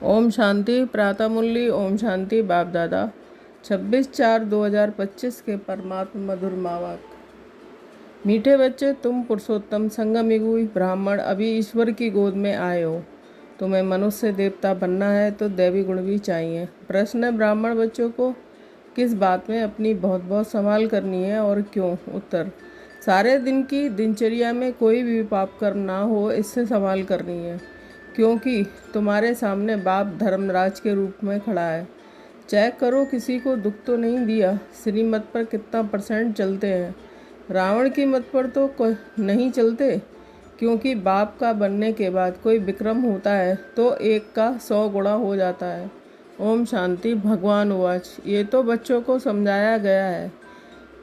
ओम शांति प्रातः मुरली। ओम शांति बाप दादा 26/4/2025 के परमात्मा मधुर मावाक। मीठे बच्चे, तुम पुरुषोत्तम संगम युगी ब्राह्मण अभी ईश्वर की गोद में आए हो। तुम्हें मनुष्य देवता बनना है तो दैवी गुण भी चाहिए। प्रश्न है ब्राह्मण बच्चों को किस बात में अपनी बहुत बहुत संभाल करनी है और क्यों? उत्तर, सारे दिन की दिनचर्या में कोई भी पाप कर्म ना हो, इससे संभाल करनी है, क्योंकि तुम्हारे सामने बाप धर्मराज के रूप में खड़ा है। चेक करो किसी को दुख तो नहीं दिया। श्रीमत पर कितना % चलते हैं? रावण की मत पर तो कोई नहीं चलते, क्योंकि बाप का बनने के बाद कोई विक्रम होता है तो एक का 100 गुणा हो जाता है। ओम शांति। भगवान उवाच। ये तो बच्चों को समझाया गया है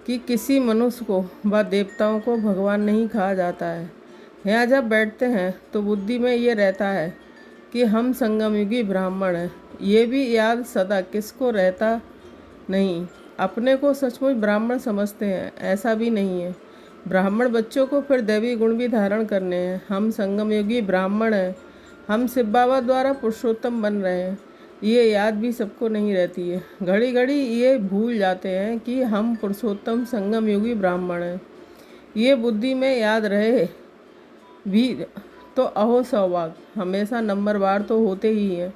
कि किसी मनुष्य को व देवताओं को भगवान नहीं कहा जाता है। यहाँ जब बैठते हैं तो बुद्धि में ये रहता है कि हम संगमयुगी ब्राह्मण हैं। ये भी याद सदा किसको रहता नहीं। अपने को सचमुच ब्राह्मण समझते हैं, ऐसा भी नहीं है। ब्राह्मण बच्चों को फिर दैवी गुण भी धारण करने हैं। हम संगमयुगी ब्राह्मण हैं, हम शिव बाबा द्वारा पुरुषोत्तम बन रहे हैं, ये याद भी सबको नहीं रहती है। घड़ी घड़ी ये भूल जाते हैं कि हम पुरुषोत्तम संगमयुगी ब्राह्मण हैं। ये बुद्धि में याद रहे भी तो अहो सौभाग्य, हमेशा नंबरवार तो होते ही हैं।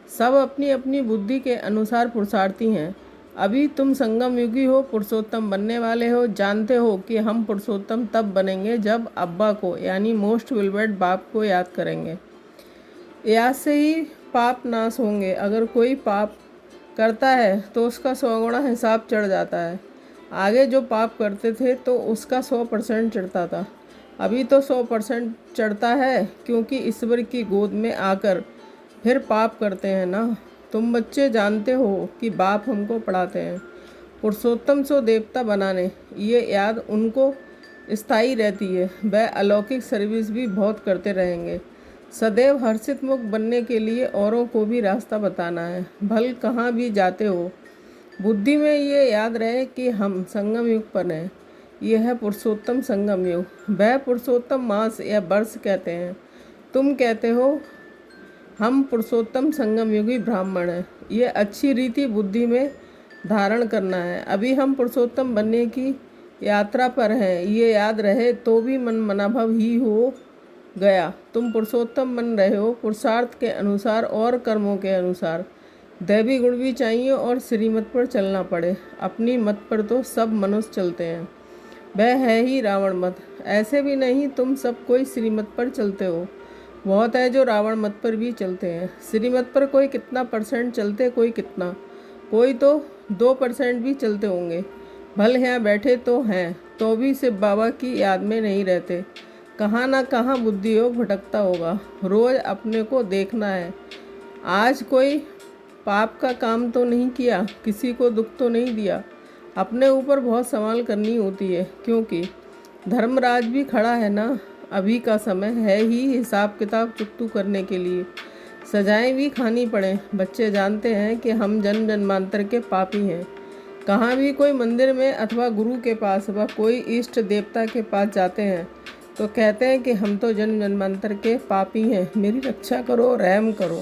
सब अपनी अपनी बुद्धि के अनुसार पुरुषार्थी हैं। अभी तुम संगम युगी हो, पुरुषोत्तम बनने वाले हो। जानते हो कि हम पुरुषोत्तम तब बनेंगे जब अब्बा को यानी मोस्ट विलवेड बाप को याद करेंगे। याद से ही पाप नाश होंगे। अगर कोई पाप करता है तो उसका 100 गुणा हिसाब चढ़ जाता है। आगे जो पाप करते थे तो उसका 100% चढ़ता था। अभी तो 100% चढ़ता है, क्योंकि ईश्वर की गोद में आकर फिर पाप करते हैं ना। तुम बच्चे जानते हो कि बाप हमको पढ़ाते हैं पुरुषोत्तम सो देवता बनाने। ये याद उनको स्थायी रहती है। वह अलौकिक सर्विस भी बहुत करते रहेंगे। सदैव हर्षित मुख बनने के लिए औरों को भी रास्ता बताना है। भल कहाँ भी जाते हो, बुद्धि में ये याद रहे कि हम संगम युग पर हैं। यह है पुरुषोत्तम संगम युग। वह पुरुषोत्तम मास या वर्ष कहते हैं। तुम कहते हो हम पुरुषोत्तम संगम युगी ब्राह्मण हैं। ये अच्छी रीति बुद्धि में धारण करना है। अभी हम पुरुषोत्तम बनने की यात्रा पर हैं, ये याद रहे तो भी मन मनाभव ही हो गया। तुम पुरुषोत्तम बन रहे हो पुरुषार्थ के अनुसार और कर्मों के अनुसार। दैवी गुण भी चाहिए और श्रीमत पर चलना पड़े। अपनी मत पर तो सब मनुष्य चलते हैं, वह है ही रावण मत। ऐसे भी नहीं तुम सब कोई श्रीमत पर चलते हो, बहुत है जो रावण मत पर भी चलते हैं। श्रीमत पर कोई कितना % चलते, कोई कितना, कोई तो 2% भी चलते होंगे। भले यहाँ बैठे तो हैं तो भी शिव बाबा की याद में नहीं रहते। कहाँ ना कहाँ बुद्धि योग भटकता होगा। रोज़ अपने को देखना है। आज कोई पाप का काम तो नहीं किया, किसी को दुख तो नहीं दिया। अपने ऊपर बहुत संभाल करनी होती है, क्योंकि धर्मराज भी खड़ा है ना। अभी का समय है ही हिसाब किताब चुकतू करने के लिए। सजाएं भी खानी पड़े। बच्चे जानते हैं कि हम जन्म जन्मांतर के पापी हैं। कहाँ भी कोई मंदिर में अथवा गुरु के पास व कोई इष्ट देवता के पास जाते हैं तो कहते हैं कि हम तो जन्म जन्मांतर के पापी हैं, मेरी रक्षा करो, रहम करो।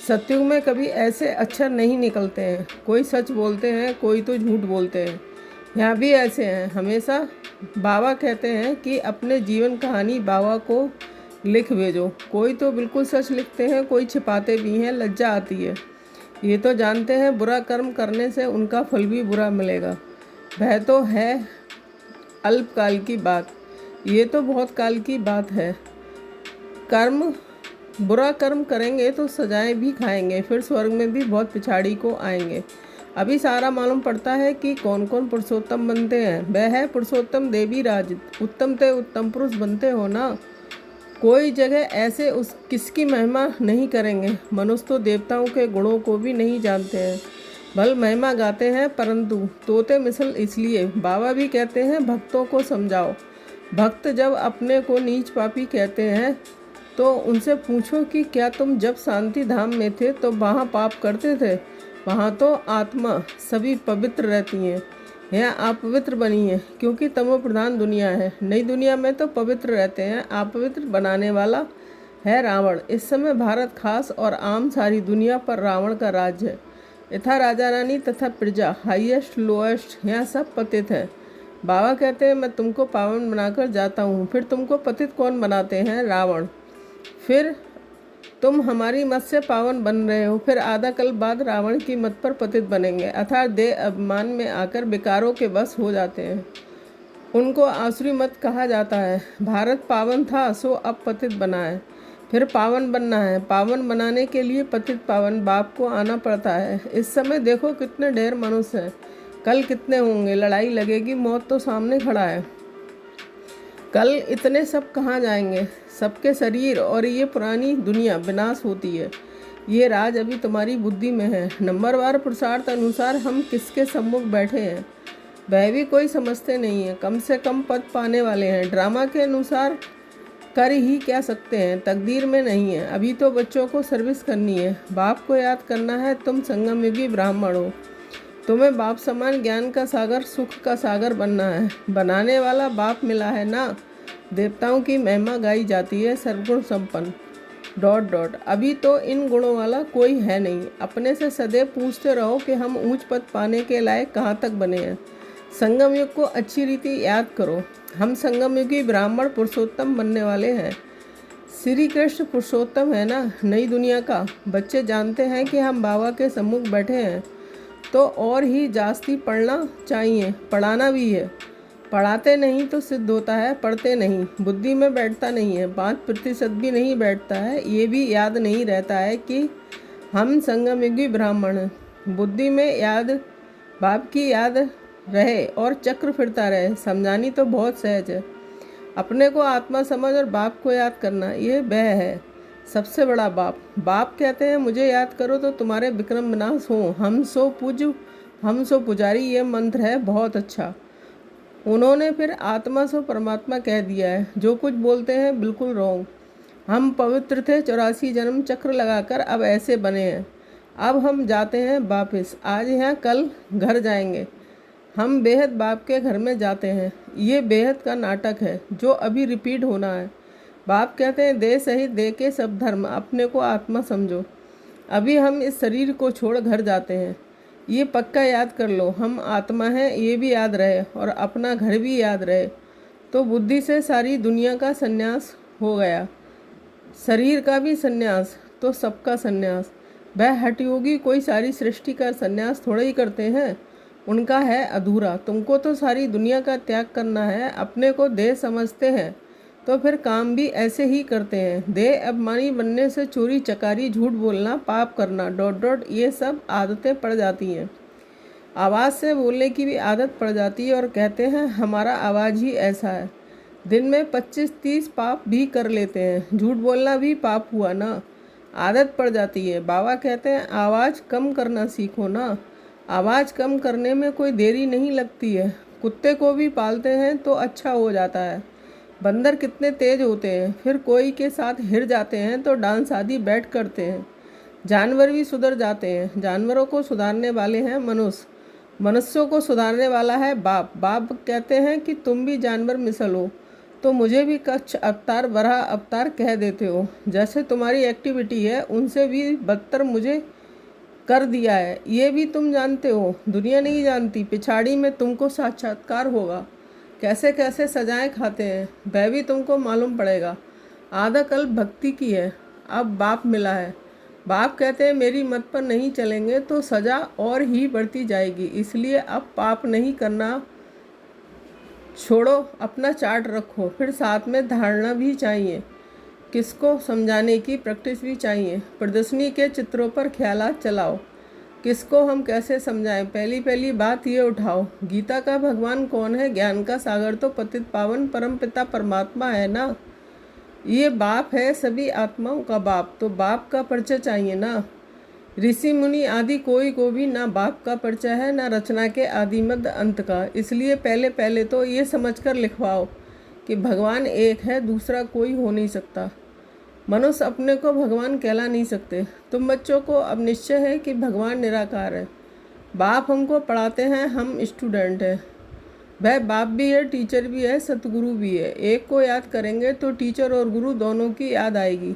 सत्युग में कभी ऐसे अक्षर नहीं निकलते हैं। कोई सच बोलते हैं, कोई तो झूठ बोलते हैं। यहाँ भी ऐसे हैं। हमेशा बाबा कहते हैं कि अपने जीवन कहानी बाबा को लिख भेजो। कोई तो बिल्कुल सच लिखते हैं, कोई छिपाते भी हैं, लज्जा आती है। ये तो जानते हैं बुरा कर्म करने से उनका फल भी बुरा मिलेगा। वह तो है अल्पकाल की बात, ये तो बहुत काल की बात है। बुरा कर्म करेंगे तो सजाएं भी खाएंगे, फिर स्वर्ग में भी बहुत पिछाड़ी को आएंगे। अभी सारा मालूम पड़ता है कि कौन कौन पुरुषोत्तम बनते हैं। वह है पुरुषोत्तम देवी राज। उत्तम ते उत्तम पुरुष बनते हो ना। कोई जगह ऐसे किसकी महिमा नहीं करेंगे। मनुष्य तो देवताओं के गुणों को भी नहीं जानते हैं, भल महिमा गाते हैं, परंतु तोते मिसल इसलिए। बाबा भी कहते हैं भक्तों को समझाओ। भक्त जब अपने को नीच पापी कहते हैं तो उनसे पूछो कि क्या तुम जब शांति धाम में थे तो वहाँ पाप करते थे? वहाँ तो आत्मा सभी पवित्र रहती हैं। यहाँ आप पवित्र बनी हैं, क्योंकि तमो प्रधान दुनिया है। नई दुनिया में तो पवित्र रहते हैं। आप पवित्र बनाने वाला है रावण। इस समय भारत खास और आम सारी दुनिया पर रावण का राज्य है। यथा राजा रानी तथा प्रजा, हाईएस्ट लोएस्ट, यहाँ सब पतित हैं। बाबा कहते हैं मैं तुमको पावन बनाकर जाता हूँ, फिर तुमको पतित कौन बनाते हैं? रावण। फिर तुम हमारी मत से पावन बन रहे हो, फिर आधा कल्प बाद रावण की मत पर पतित बनेंगे, अर्थात देह अभिमान में आकर विकारों के वश हो जाते हैं। उनको आसुरी मत कहा जाता है। भारत पावन था सो अब पतित बना है, फिर पावन बनना है। पावन बनाने के लिए पतित पावन बाप को आना पड़ता है। इस समय देखो कितने ढेर मनुष्य हैं, कल कितने होंगे। लड़ाई लगेगी, मौत तो सामने खड़ा है। कल इतने सब कहाँ जाएंगे? सबके शरीर और ये पुरानी दुनिया विनाश होती है। ये राज अभी तुम्हारी बुद्धि में है। नंबरवार पुरुषार्थ अनुसार हम किसके सम्मुख बैठे हैं वह भी कोई समझते नहीं है। कम से कम पद पाने वाले हैं। ड्रामा के अनुसार कर ही क्या सकते हैं, तकदीर में नहीं है। अभी तो बच्चों को सर्विस करनी है, बाप को याद करना है। तुम संगम युगी ब्राह्मण हो, तुम्हें बाप समान ज्ञान का सागर, सुख का सागर बनना है। बनाने वाला बाप मिला है ना। देवताओं की महिमा गाई जाती है, सर्वगुण संपन्न ... अभी तो इन गुणों वाला कोई है नहीं। अपने से सदैव पूछते रहो कि हम ऊंच पद पाने के लायक कहाँ तक बने हैं। संगम युग को अच्छी रीति याद करो। हम संगम युगी ब्राह्मण पुरुषोत्तम बनने वाले हैं। श्री कृष्ण पुरुषोत्तम है ना, नई दुनिया का। बच्चे जानते हैं कि हम बाबा के सम्मुख बैठे हैं, तो और ही जास्ती पढ़ना चाहिए, पढ़ाना भी है। पढ़ाते नहीं तो सिद्ध होता है, पढ़ते नहीं बुद्धि में बैठता नहीं है। 5% भी नहीं बैठता है। ये भी याद नहीं रहता है कि हम संगम युगी ब्राह्मण हैं। बुद्धि में याद, बाप की याद रहे और चक्र फिरता रहे। समझानी तो बहुत सहज है। अपने को आत्मा समझ और बाप को याद करना, ये वह है सबसे बड़ा बाप। बाप कहते हैं मुझे याद करो तो तुम्हारे विक्रम विनाश हो। हम सो पुजारी, ये मंत्र है बहुत अच्छा। उन्होंने फिर आत्मा सो परमात्मा कह दिया है। जो कुछ बोलते हैं बिल्कुल रॉन्ग। हम पवित्र थे 84 जन्म चक्र लगाकर, अब ऐसे बने हैं। अब हम जाते हैं वापस। आज यहाँ कल घर जाएंगे। हम बेहद बाप के घर में जाते हैं। ये बेहद का नाटक है जो अभी रिपीट होना है। बाप कहते हैं देह सहित देह के सब धर्म, अपने को आत्मा समझो। अभी हम इस शरीर को छोड़ घर जाते हैं। ये पक्का याद कर लो, हम आत्मा हैं, ये भी याद रहे और अपना घर भी याद रहे, तो बुद्धि से सारी दुनिया का संन्यास हो गया। शरीर का भी संन्यास तो सबका संन्यास। वह हठयोगी कोई सारी सृष्टि का संन्यास थोड़ा ही करते हैं, उनका है अधूरा। तुमको तो सारी दुनिया का त्याग करना है। अपने को देह समझते हैं तो फिर काम भी ऐसे ही करते हैं। देह अभिमानी बनने से चोरी चकारी, झूठ बोलना, पाप करना ... ये सब आदतें पड़ जाती हैं। आवाज़ से बोलने की भी आदत पड़ जाती है और कहते हैं हमारा आवाज़ ही ऐसा है। दिन में 25-30 पाप भी कर लेते हैं। झूठ बोलना भी पाप हुआ ना, आदत पड़ जाती है। बाबा कहते हैं आवाज़ कम करना सीखो ना। आवाज़ कम करने में कोई देरी नहीं लगती है। कुत्ते को भी पालते हैं तो अच्छा हो जाता है। बंदर कितने तेज होते हैं, फिर कोई के साथ हिर जाते हैं तो डांस आदि बैठ करते हैं। जानवर भी सुधर जाते हैं। जानवरों को सुधारने वाले हैं मनुष्य, मनुष्यों को सुधारने वाला है बाप। बाप कहते हैं कि तुम भी जानवर मिसल हो, तो मुझे भी कच्छ अवतार, वराह अवतार कह देते हो। जैसे तुम्हारी एक्टिविटी है उनसे भी बदतर मुझे कर दिया है, ये भी तुम जानते हो। दुनिया नहीं जानती, पिछाड़ी में तुमको साक्षात्कार होगा। कैसे कैसे सजाएं खाते हैं वह भी तुमको मालूम पड़ेगा। आधा कल्प भक्ति की है, अब बाप मिला है। बाप कहते हैं मेरी मत पर नहीं चलेंगे तो सजा और ही बढ़ती जाएगी, इसलिए अब पाप नहीं करना छोड़ो, अपना चार्ट रखो। फिर साथ में धारणा भी चाहिए, किसको समझाने की प्रैक्टिस भी चाहिए। प्रदर्शनी के चित्रों पर ख्यालात चलाओ, किसको हम कैसे समझाएं। पहली बात ये उठाओ, गीता का भगवान कौन है? ज्ञान का सागर तो पतित पावन परम पिता परमात्मा है ना। ये बाप है सभी आत्माओं का बाप, तो बाप का परिचय चाहिए ना। ऋषि मुनि आदि कोई को भी ना बाप का परिचय है, ना रचना के आदि मध्य अंत का। इसलिए पहले तो ये समझकर लिखवाओ कि भगवान एक है, दूसरा कोई हो नहीं सकता। मनुष्य अपने को भगवान कहला नहीं सकते। तुम बच्चों को अब निश्चय है कि भगवान निराकार है। बाप हमको पढ़ाते हैं, हम स्टूडेंट हैं। वह बाप भी है, टीचर भी है, सतगुरु भी है। एक को याद करेंगे तो टीचर और गुरु दोनों की याद आएगी।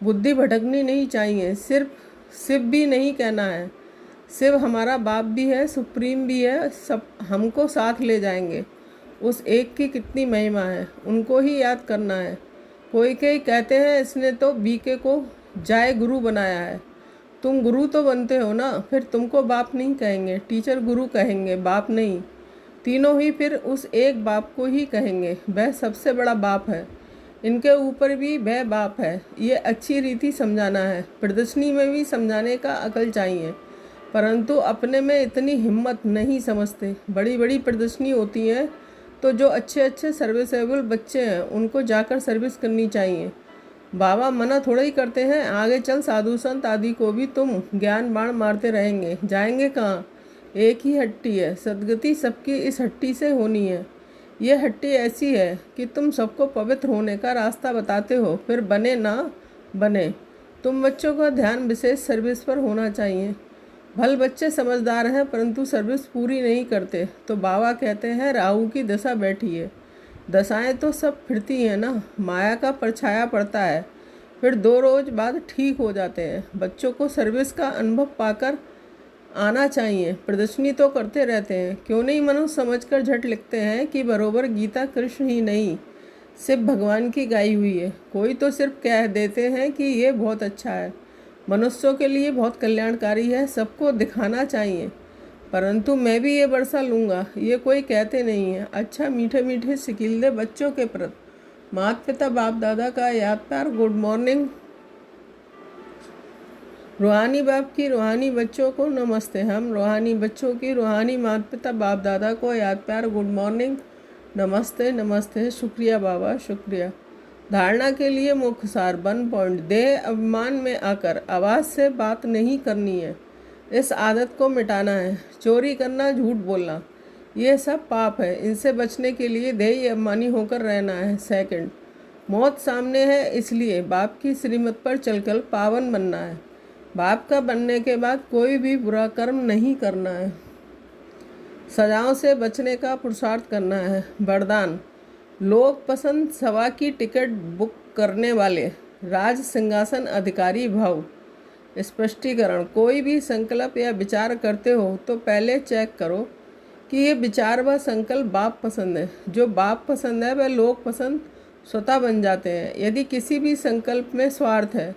बुद्धि भटकनी नहीं चाहिए। सिर्फ शिव भी नहीं कहना है, शिव हमारा बाप भी है, सुप्रीम भी है, सब हमको साथ ले जाएंगे। उस एक की कितनी महिमा है, उनको ही याद करना है। कोई कहते हैं इसने तो बीके को जाय गुरु बनाया है। तुम गुरु तो बनते हो ना, फिर तुमको बाप नहीं कहेंगे, टीचर गुरु कहेंगे, बाप नहीं। तीनों ही फिर उस एक बाप को ही कहेंगे, वह सबसे बड़ा बाप है। इनके ऊपर भी वह बाप है। ये अच्छी रीति समझाना है। प्रदर्शनी में भी समझाने का अकल चाहिए, परंतु अपने में इतनी हिम्मत नहीं समझते। बड़ी बड़ी प्रदर्शनी होती है तो जो अच्छे अच्छे सर्विसेबल बच्चे हैं उनको जाकर सर्विस करनी चाहिए। बाबा मना थोड़ा ही करते हैं, आगे चल साधु संत आदि को भी तुम ज्ञान बाण मारते रहेंगे, जाएंगे कहाँ? एक ही हट्टी है, सदगति सबकी इस हट्टी से होनी है। यह हट्टी ऐसी है कि तुम सबको पवित्र होने का रास्ता बताते हो, फिर बने ना बने। तुम बच्चों का ध्यान विशेष सर्विस पर होना चाहिए। भल बच्चे समझदार हैं परंतु सर्विस पूरी नहीं करते, तो बाबा कहते हैं राहु की दशा बैठी है। दशाएं तो सब फिरती हैं ना, माया का परछाया पड़ता है, फिर 2 रोज बाद ठीक हो जाते हैं। बच्चों को सर्विस का अनुभव पाकर आना चाहिए। प्रदर्शनी तो करते रहते हैं, क्यों नहीं मनुष्य समझकर झट लिखते हैं कि बरोबर गीता कृष्ण ही नहीं शिव भगवान की गाई हुई है। कोई तो सिर्फ कह देते हैं कि ये बहुत अच्छा है, मनुष्यों के लिए बहुत कल्याणकारी है, सबको दिखाना चाहिए। परंतु मैं भी ये वर्षा लूँगा, ये कोई कहते नहीं है। अच्छा मीठे मीठे सिकील बच्चों के प्रति माता पिता बाप दादा का याद प्यार गुड मॉर्निंग। रूहानी बाप की रूहानी बच्चों को नमस्ते। हम रूहानी बच्चों की रूहानी माता पिता बाप दादा को याद प्यार गुड मॉर्निंग, नमस्ते नमस्ते। शुक्रिया बाबा, शुक्रिया। धारणा के लिए मुख्य सार 1 पॉइंट। देह अभिमान में आकर आवाज़ से बात नहीं करनी है, इस आदत को मिटाना है। चोरी करना, झूठ बोलना, ये सब पाप है, इनसे बचने के लिए देह अभिमानी होकर रहना है। 2, मौत सामने है, इसलिए बाप की श्रीमत पर चलकर पावन बनना है। बाप का बनने के बाद कोई भी बुरा कर्म नहीं करना है। सजाओं से बचने का पुरुषार्थ करना है। वरदान, लोक पसंद सभा की टिकट बुक करने वाले राज सिंहासन अधिकारी भाव। स्पष्टीकरण, कोई भी संकल्प या विचार करते हो तो पहले चेक करो कि ये विचार व संकल्प बाप पसंद है। जो बाप पसंद है वह लोक पसंद स्वतः बन जाते हैं। यदि किसी भी संकल्प में स्वार्थ है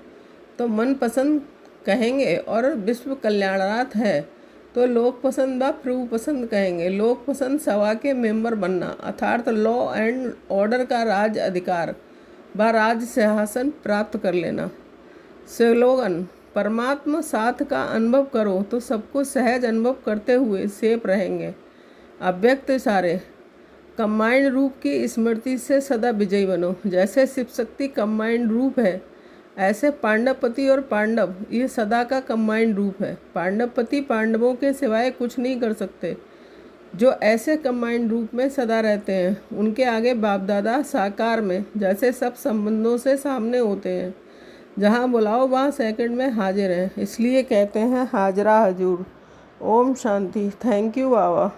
तो मन पसंद कहेंगे, और विश्व कल्याणार्थ है तो लोक पसंद व प्रभु पसंद कहेंगे। लोक पसंद सभा के मेंबर बनना अर्थात लॉ एंड ऑर्डर का राज अधिकार व राज सिंहासन प्राप्त कर लेना। स्लोगन, परमात्मा साथ का अनुभव करो तो सबको सहज अनुभव करते हुए सेफ रहेंगे। अव्यक्त इशारे, कंबाइंड रूप की स्मृति से सदा विजयी बनो। जैसे शिव शक्ति कंबाइंड रूप है, ऐसे पांडवपति और पांडव ये सदा का कंबाइंड रूप है। पांडवपति पांडवों के सिवाय कुछ नहीं कर सकते। जो ऐसे कंबाइंड रूप में सदा रहते हैं उनके आगे बाप दादा साकार में जैसे सब संबंधों से सामने होते हैं। जहाँ बुलाओ वहाँ सेकंड में हाजिर हैं, इसलिए कहते हैं हाजरा हजूर। ओम शांति। Thank you Baba.